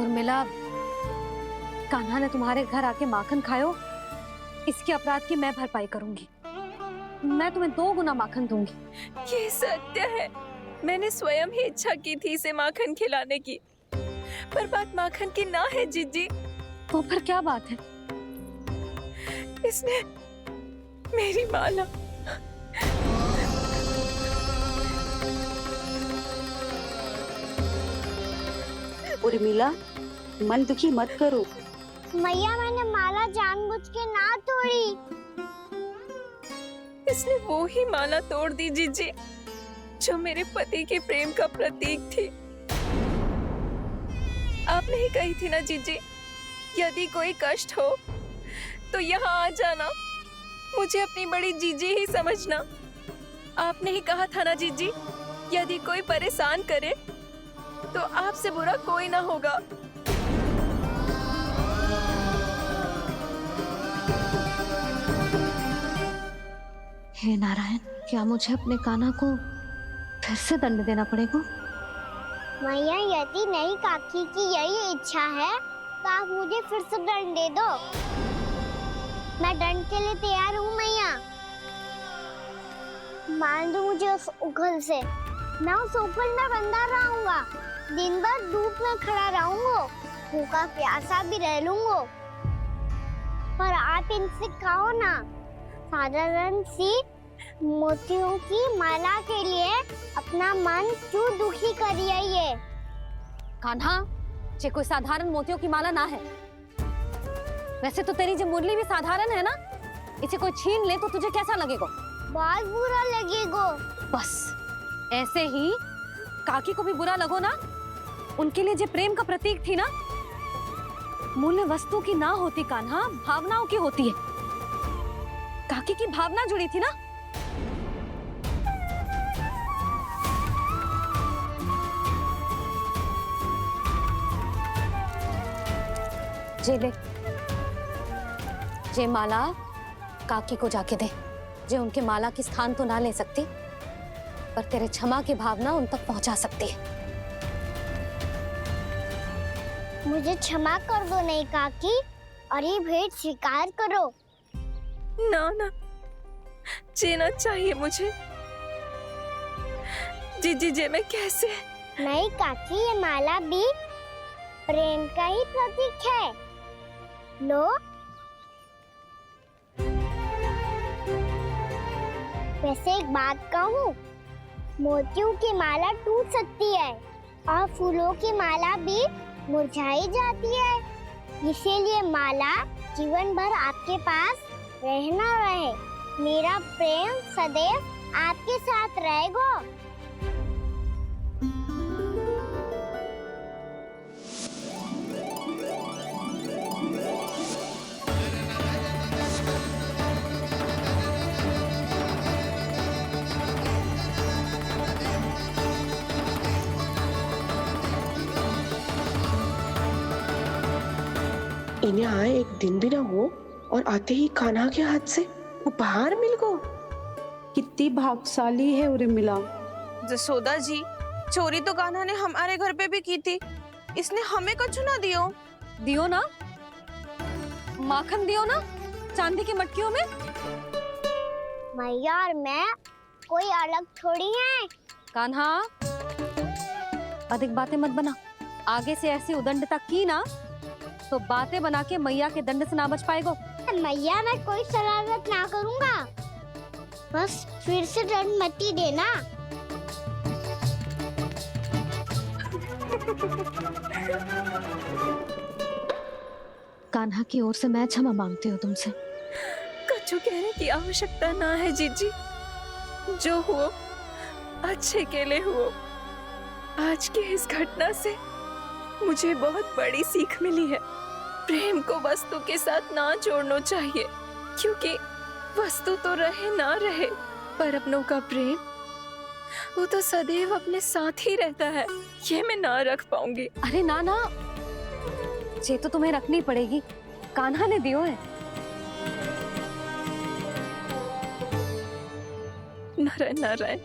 उर्मिला, कान्हा ने तुम्हारे घर आके माखन खायो, इसके अपराध की मैं भरपाई करूंगी। मैं तुम्हें 2 गुना माखन दूंगी। ये सत्य है, मैंने स्वयं ही इच्छा की थी इसे माखन खिलाने की, पर बात माखन की ना है जीजी। तो फिर क्या बात है? इसने मेरी माला। उर्मिला, मन दुखी मत करो। मैया, मैंने माला जानबूझ के ना तोड़ी। इसने वो ही माला तोड़ दी जीजी, जो मेरे पति के प्रेम का प्रतीक थी। आपने ही कही थी ना जीजी, यदि कोई कष्ट हो तो यहाँ आ जाना, मुझे अपनी बड़ी जीजी ही समझना। आपने ही कहा था ना जीजी, यदि कोई परेशान करे तो आपसे बुरा कोई ना होगा। हे नारायण, क्या मुझे अपने कान्हा को फिर से दंड देना पड़ेगा? मैया, यदि नहीं काकी की यही इच्छा है तो आप मुझे फिर से दंड दे दो। मैं दंड के लिए तैयार हूँ मैया। मान दो मुझे उस उखल से, मैं उस उखल में बंधा रहूंगा, दिन भर धूप में खड़ा रहूंगा, भूखा प्यासा भी रह लूंगा। पर आप इनसे कहो ना, साधारण सी मोतियों की माला के लिए अपना मन क्यों दुखी करिए? कान्हा, ये कोई साधारण मोतियों की माला ना है। वैसे तो तेरी जो मुरली भी साधारण है ना, इसे कोई छीन ले तो तुझे कैसा लगेगा? बहुत बुरा लगेगा। बस ऐसे ही काकी को भी बुरा लगो ना। उनके लिए जो प्रेम का प्रतीक थी ना, मूल्य वस्तु की ना होती कान्हा, भावनाओं की होती है। काकी की भावना जुड़ी थी ना। जे ले, जे माला काकी को जाके दे। जे उनके माला की स्थान तो ना ले सकती, पर तेरे क्षमा की भावना उन तक पहुंचा सकती है। मुझे क्षमा कर दो नहीं काकी, और ये भेंट स्वीकार करो। ना ना, जीना चाहिए मुझे। जीजी जे मैं कैसे? नहीं काकी, ये माला भी प्रेम का ही प्रतीक है। लो। वैसे एक बात कहूँ, मोतियों की माला टूट सकती है और फूलों की माला भी मुरझाई जाती है, इसीलिए माला जीवन भर आपके पास रहना रहे। मेरा प्रेम सदैव आपके साथ रहेगा। इन्हें आए एक दिन भी ना हो और आते ही कान्हा के हाथ से उपहार मिल गो। कितनी भाग्यशाली है उर्मिला। जसोदा जी, चोरी तो कान्हा ने हमारे घर पे भी की थी, इसने हमें कछु ना दियो। दियो ना, माखन दियो ना, चांदी की मटकियों में। मैया और मैं कोई अलग थोड़ी हैं। कान्हा, अधिक बातें मत बना। आगे से ऐसी उदंडता की ना तो बातें बना के मैया के दंड से ना बच पाएगो। मैया, मैं कोई शरारत ना करूँगा, बस फिर से दंड मत ही देना। कान्हा की ओर से मैं क्षमा मांगती हूँ तुमसे। कछु कहने की आवश्यकता ना है जीजी, जो हुआ अच्छे के लिए हुआ। आज की इस घटना से मुझे बहुत बड़ी सीख मिली है। प्रेम को वस्तु के साथ ना जोड़ना चाहिए, क्योंकि वस्तु तो रहे ना रहे, पर अपनों का प्रेम वो तो सदैव अपने साथ ही रहता है। ये मैं ना रख पाऊंगी। अरे ना ना, ये तो तुम्हें रखनी पड़ेगी। कान्हा ने दियो है। नारायण नारायण।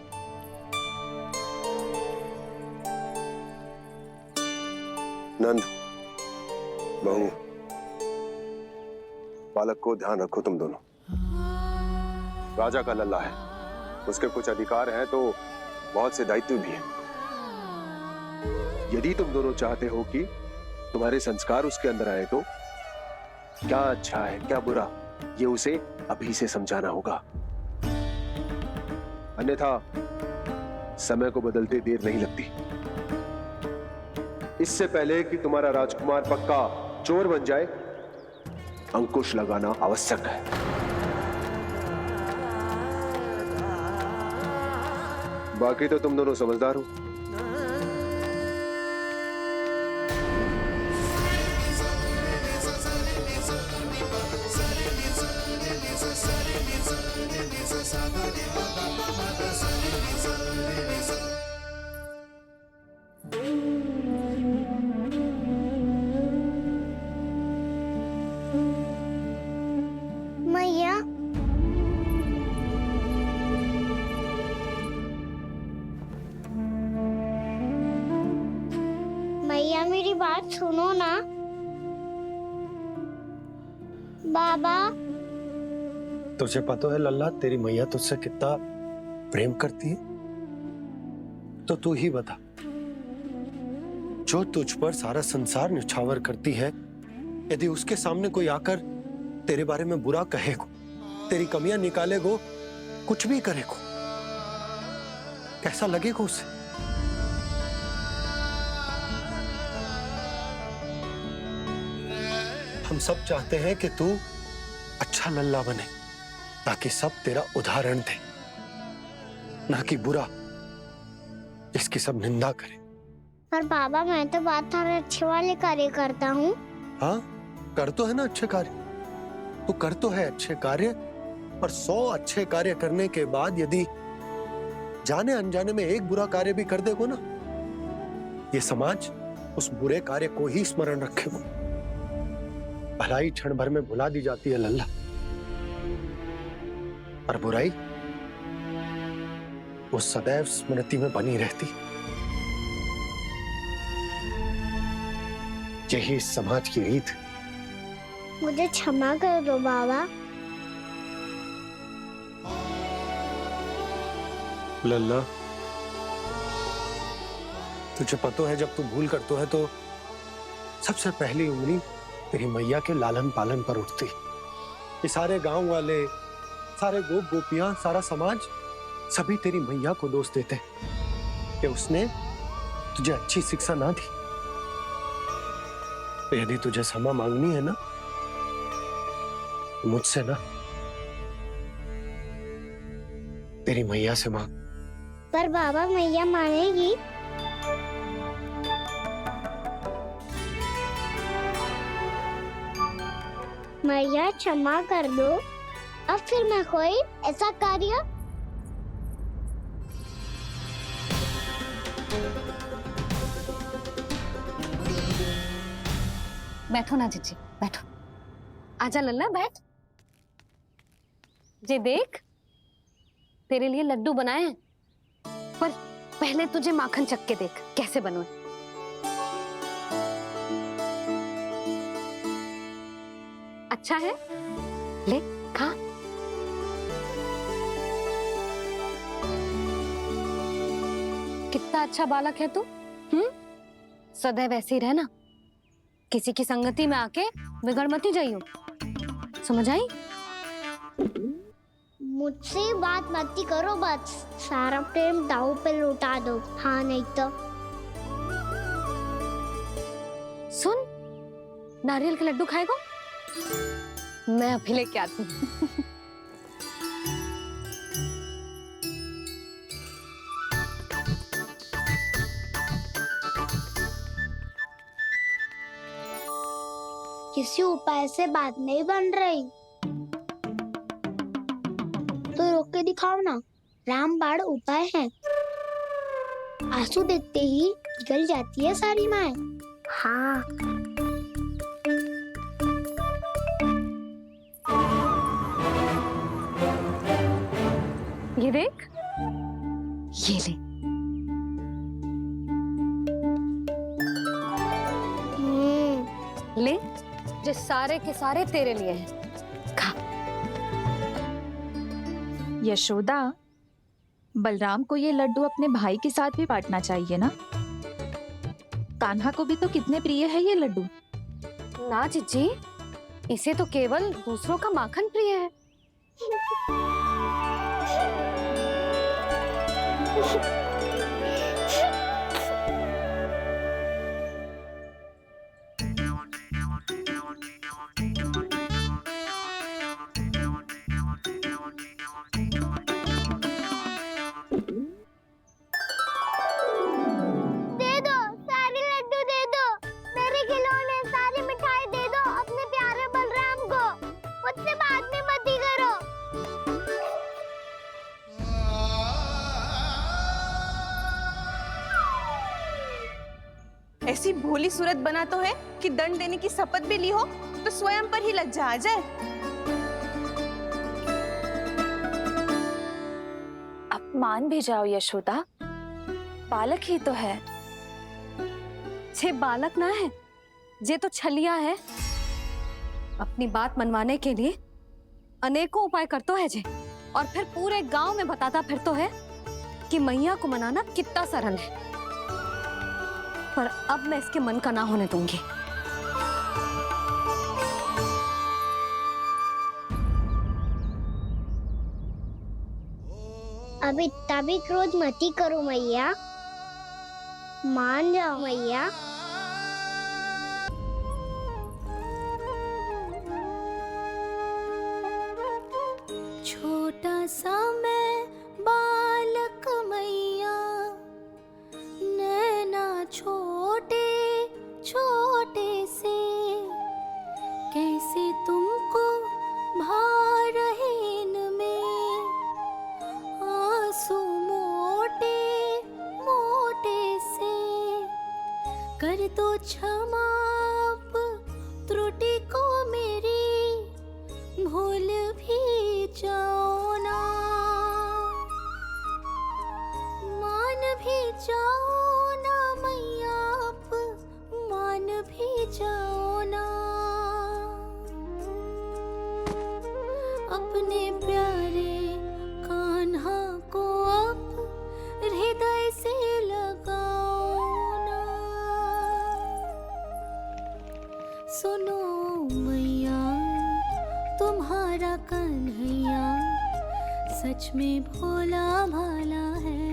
नंद, बहू, बालक को ध्यान रखो तुम दोनों। राजा का लल्ला है, उसके कुछ अधिकार हैं तो बहुत से दायित्व भी हैं। यदि तुम दोनों चाहते हो कि तुम्हारे संस्कार उसके अंदर आए तो क्या अच्छा है क्या बुरा, ये उसे अभी से समझाना होगा। अन्यथा समय को बदलते देर नहीं लगती। इससे पहले कि तुम्हारा राजकुमार पक्का चोर बन जाए, अंकुश लगाना आवश्यक है। बाकी तो तुम दोनों समझदार हो। मैया, मैया मेरी बात सुनो ना। बाबा, तुझे पता है लल्ला, तेरी मैया तुझसे कितना प्रेम करती है? तो तू ही बता, जो तुझ पर सारा संसार न्यौछावर करती है, यदि उसके सामने कोई आकर तेरे बारे में बुरा कहेगो, तेरी कमियां निकालेगो, कुछ भी करेगो, कैसा लगेगा उसे? हम सब चाहते हैं कि तू अच्छा लल्ला बने, ताकि सब तेरा उदाहरण दे, ना कि बुरा जिसकी सब निंदा करे। पर बाबा मैं तो बात थारे अच्छे वाले कार्य करता हूँ। हाँ, कर तो है ना अच्छे कार्य, तू कर तो है अच्छे कार्य, पर 100 अच्छे कार्य करने के बाद यदि जाने अनजाने में एक बुरा कार्य भी कर देगो ना, ये समाज उस बुरे कार्य को ही स्मरण रखेगो। भलाई क्षण भर में भुला दी जाती है लल्ला, और बुराई वो सदैव स्मृति में बनी रहती। यही इस समाज की रीत। मुझे क्षमा कर दो बाबा। लल्ला, तुझे पता है जब तू भूल करतो है तो सबसे पहली उंगली तेरी मैया के लालन पालन पर उठती। ये सारे गांव वाले, सारे गोप गोपियां, सारा समाज सभी तेरी मैया को दोष देते कि उसने तुझे अच्छी शिक्षा ना दी। तो यदि तुझे क्षमा मांगनी है ना, मुझसे ना, तेरी मैया से मांग। पर बाबा मैया मानेगी? मैया क्षमा कर दो, अब फिर मैं कोई ऐसा कार्य। बैठो ना जीजी, बैठो। आजा लल्ला, बैठ। जे देख, तेरे लिए लड्डू बनाए हैं, पर पहले तुझे माखन चख के देख कैसे बनो। अच्छा है, ले खा। कितना अच्छा बालक है तू। सदैव ऐसे ही रहना, किसी की संगति में आके बिगड़ मत जाइयो, समझ आई? मुझसे बात मत करो, बस सारा प्रेम दाव पे लौटा दो। हाँ नहीं तो सुन, नारियल के लड्डू खाएगा? मैं अभी लेके आती हूँ। किसी उपाय से बात नहीं बन रही तो रोक के दिखाओ ना। रामबाण उपाय है, आंसू देखते ही पिघल जाती है सारी माए। हाँ, ये देख, ये ले। ले, जो सारे के सारे तेरे लिए हैं। खा। यशोदा, बलराम को ये लड्डू अपने भाई के साथ भी बांटना चाहिए ना। कान्हा को भी तो कितने प्रिय है ये लड्डू। ना जीजी, इसे तो केवल दूसरों का माखन प्रिय है। दे दो, सारे लड्डू दे दो, मेरे खिलौने, सारी मिठाई दे दो अपने प्यारे बलराम को। मुझसे बाद में मत ही करो। ऐसी भोली सूरत बना तो है कि दंड देने की शपथ भी ली हो तो स्वयं पर ही लज्जा आ जाए। अब मान भी जाओ यशोदा, बालक ही तो है। छे बालक ना है, जे तो छलिया है। अपनी बात मनवाने के लिए अनेकों उपाय करतो है जे, और फिर पूरे गांव में बताता फिरतो है कि मैया को मनाना कितना सरल है। पर अब मैं इसके मन का ना होने दूंगी। अब इतना भी क्रोध मत ही करो मैया, मान जाओ मैया। छोटा सा मैं बालक मैया, नैना छोटे छोटे से, कैसे तुमको भा रहे इनमें आंसू मोटे मोटे से। कर दो क्षमा त्रुटि को मेरी, भूल भी जाओ ना, मान भी जाओ ना मैया, आप मान भी जाओ ना। अपने प्यारे कान्हा को अब हृदय से लगाओ ना। सुनो मैया, तुम्हारा कन्हैया सच में भोला भाला है।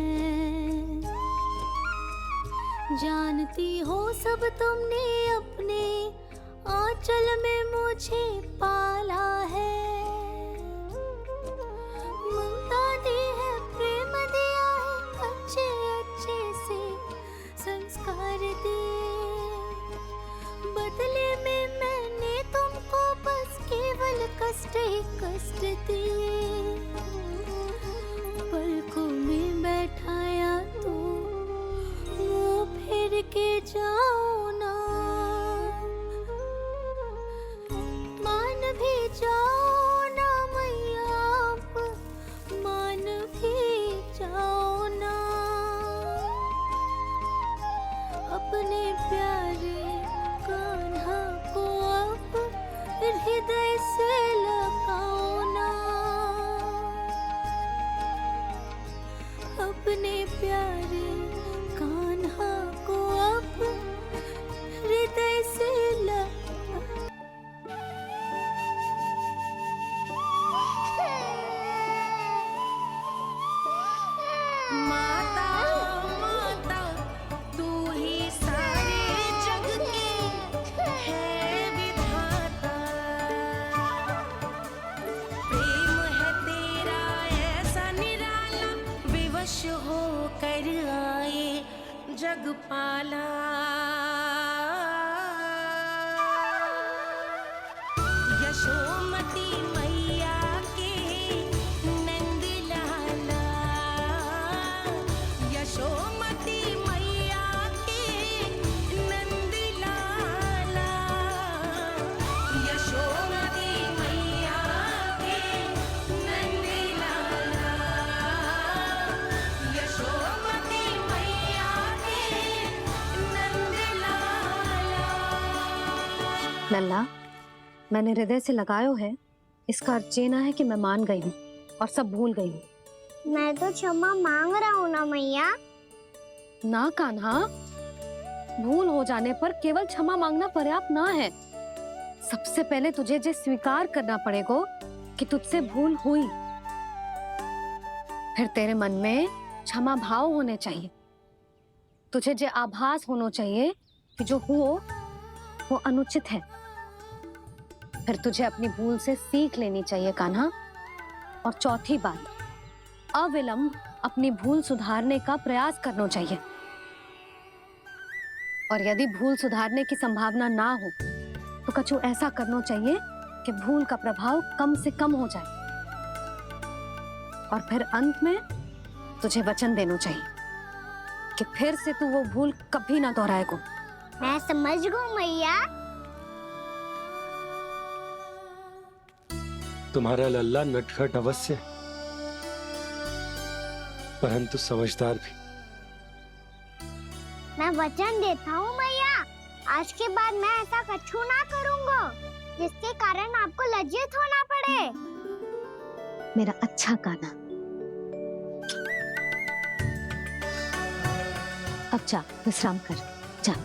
जानती हो सब तुमने अपने आंचल में मुझे पाला है। ममता दी है, प्रेम दिया है, अच्छे अच्छे से संस्कार दिए। बदले में मैंने तुमको बस केवल कष्ट ही कष्ट दिए। पलकों में बैठाया तो मुंह फेर के जाओ ना। लल्ला, मैंने हृदय से लगायो है, इसका अर्थ ये ना है कि मैं मान गई हूँ और सब भूल गई हूँ। मैं तो क्षमा मांग रहा हूँ ना मैया। ना कान्हा, भूल हो जाने पर केवल क्षमा मांगना पर्याप्त ना है। सबसे पहले तुझे जे स्वीकार करना पड़ेगा कि तुझसे भूल हुई। फिर तेरे मन में क्षमा भाव होने चाहिए। तुझे जे आभास होना चाहिए कि जो हुआ वो अनुचित है। फिर तुझे अपनी भूल से सीख लेनी चाहिए कान्हा। और चौथी बात, अविलंब अपनी भूल सुधारने का प्रयास करना चाहिए। और यदि भूल सुधारने की संभावना ना हो तो कछु ऐसा करना चाहिए कि भूल का प्रभाव कम से कम हो जाए। और फिर अंत में तुझे वचन देना चाहिए कि फिर से तू वो भूल कभी ना दोहराएगा। मैं समझ गई मैया। तुम्हारा लल्ला नटखट अवश्य, परंतु समझदार भी। मैं वचन देता हूँ मैया, आज के बाद मैं ऐसा कछु ना करूँगा जिसके कारण आपको लज्जित होना पड़े। मेरा अच्छा कान्हा, अब जा विश्राम कर, जा।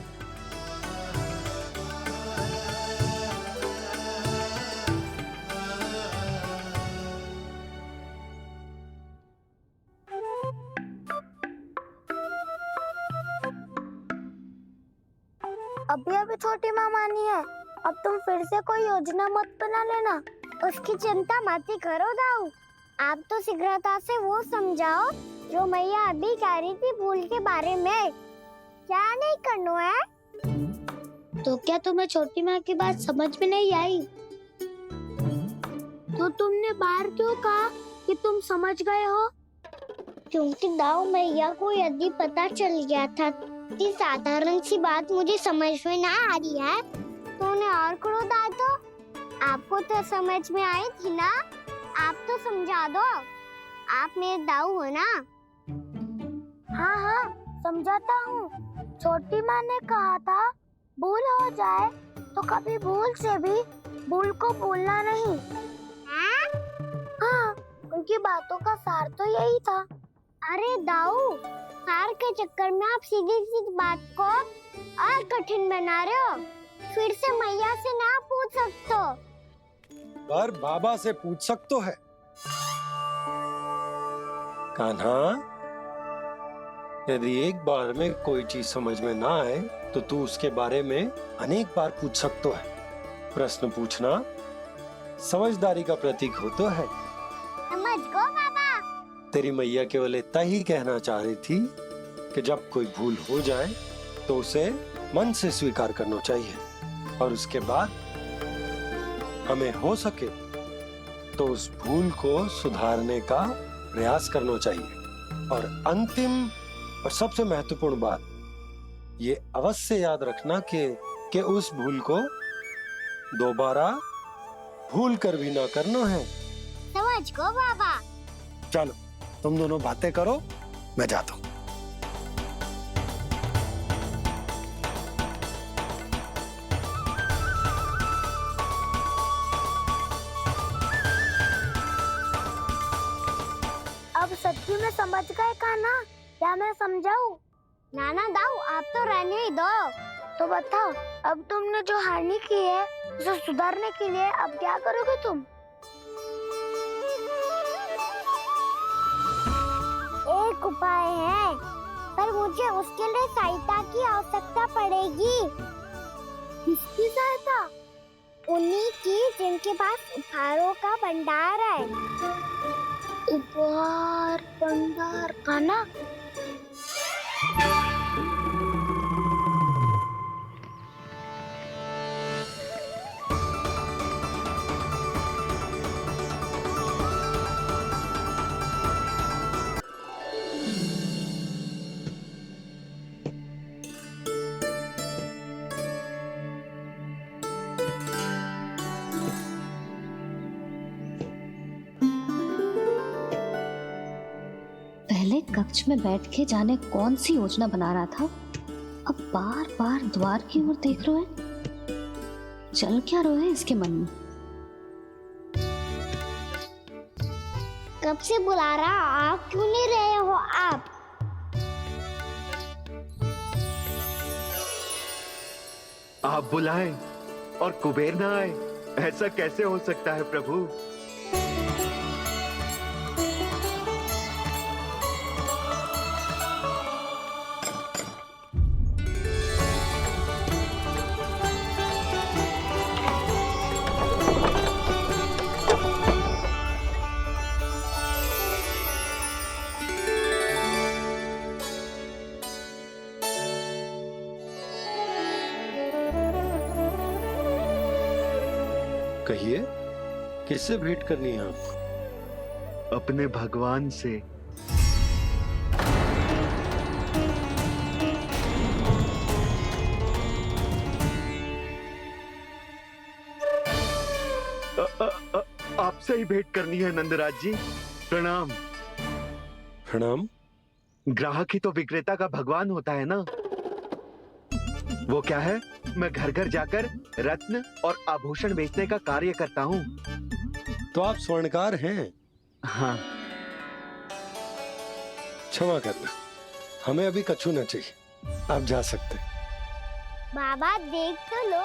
अभी अभी छोटी माँ मानी है, अब तुम फिर से कोई योजना मत बना लेना। उसकी चिंता मत ही करो दाऊ। आप तो शीघ्रता से वो समझाओ जो मैया अभी कह रही थी भूल के बारे में। क्या नहीं करना है? तो क्या तुम्हें छोटी माँ की बात समझ में नहीं आई? तो तुमने बाहर क्यों कहा कि तुम समझ गए हो? क्योंकि दाऊ मैया को यदि पता चल गया था कि साधारण सी बात मुझे समझ में ना आ रही है तो उन्हें और क्रोध आया। तो आपको तो समझ में आई थी ना, आप तो समझा दो। आप मेरे दाऊ हो ना। हाँ हाँ समझाता हूँ। छोटी माँ ने कहा था भूल हो जाए तो कभी भूल से भी भूल को भूलना नहीं। हाँ, उनकी बातों का सार तो यही था। अरे दाऊ, सार के चक्कर में आप सीधी सीधी बात को और कठिन बना रहे हो। फिर से मैया से ना पूछ सकते हो, पर बाबा से पूछ सकते है। कान्हा, यदि एक बार में कोई चीज समझ में ना आए तो तू उसके बारे में अनेक बार पूछ सकते है। प्रश्न पूछना समझदारी का प्रतीक होता है। समझ गो बाबा। तेरी मैया केवल इतना ही कहना चाह रही थी कि जब कोई भूल हो जाए तो उसे मन से स्वीकार करना चाहिए और उसके बाद हमें हो सके तो उस भूल को सुधारने का प्रयास करना चाहिए। और अंतिम और सबसे महत्वपूर्ण बात ये अवश्य याद रखना कि उस भूल को दोबारा भूल कर भी ना करना है। समझ गो बाबा। चलो तुम दोनों बातें करो, मैं जाता हूँ। अब सच्ची में समझ गए कान्हा? क्या मैं समझाऊं? नाना दाऊ, आप तो रहने ही दो। तो बताओ, अब तुमने जो हानि की है उसे सुधारने के लिए अब क्या करोगे तुम? एक उपाय है, पर मुझे उसके लिए सहायता की आवश्यकता पड़ेगी। किसकी सहायता? उन्हीं की जिनके पास उपहारों का भंडार है। उपहार भंडार का ना? पहले कक्ष में बैठ के जाने कौन सी योजना बना रहा था, अब बार बार द्वार की ओर देख रहे हैं। चल क्या रहा है इसके मन में? कब से बुला रहा, आप क्यों नहीं रहे हो आप? आप बुलाएं और कुबेर ना आए, ऐसा कैसे हो सकता है प्रभु? कहिए, किससे भेंट करनी है आप? अपने भगवान से। आपसे ही भेंट करनी है नंदराज जी। प्रणाम। प्रणाम। ग्राहक ही तो विक्रेता का भगवान होता है ना। वो क्या है, मैं घर घर जाकर रत्न और आभूषण बेचने का कार्य करता हूँ। तो आप स्वर्णकार हैं? हाँ। क्षमा करना, हमें अभी कछु न चाहिए, आप जा सकते हैं। बाबा देख तो लो,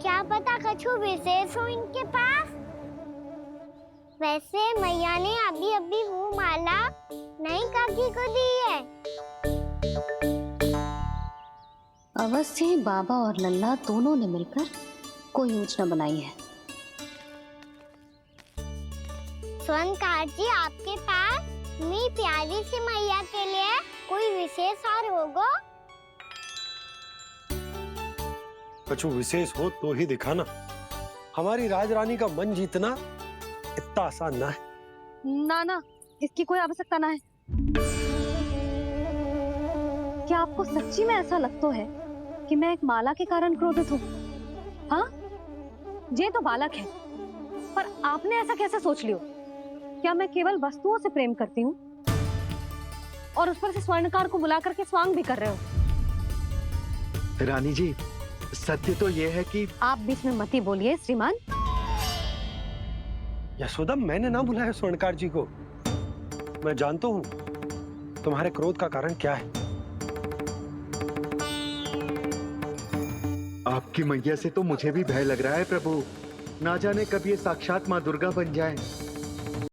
क्या पता कछु विशेष हो इनके पास। वैसे मैया ने अभी अभी वो माला नई काकी को दी है। अवश्य ही बाबा और लल्ला दोनों ने मिलकर कोई योजना बनाई है। स्वर्णकार जी, आपके पास मेरी प्यारी सी मैया के लिए कोई विशेष और होगा? कछु विशेष हो तो ही दिखाना। हमारी राजरानी का मन जीतना इतना आसान ना है। ना ना, इसकी कोई आवश्यकता ना है। क्या आपको सच्ची में ऐसा लगता है कि मैं एक माला के कारण क्रोधित हूँ? हाँ, ये तो बालक है, पर आपने ऐसा कैसे सोच लियो? क्या मैं केवल वस्तुओं से प्रेम करती हूँ और उस पर से स्वर्णकार को बुला करके स्वांग भी कर रहे हो? रानी जी, सत्य तो ये है कि आप बीच में मती बोलिए श्रीमान। यशोदा, मैंने ना बुलाया स्वर्णकार जी को। मैं जानता हूँ तुम्हारे क्रोध का कारण क्या है। आपकी मैया से तो मुझे भी भय लग रहा है प्रभु। ना जाने कब ये साक्षात माँ दुर्गा बन जाए।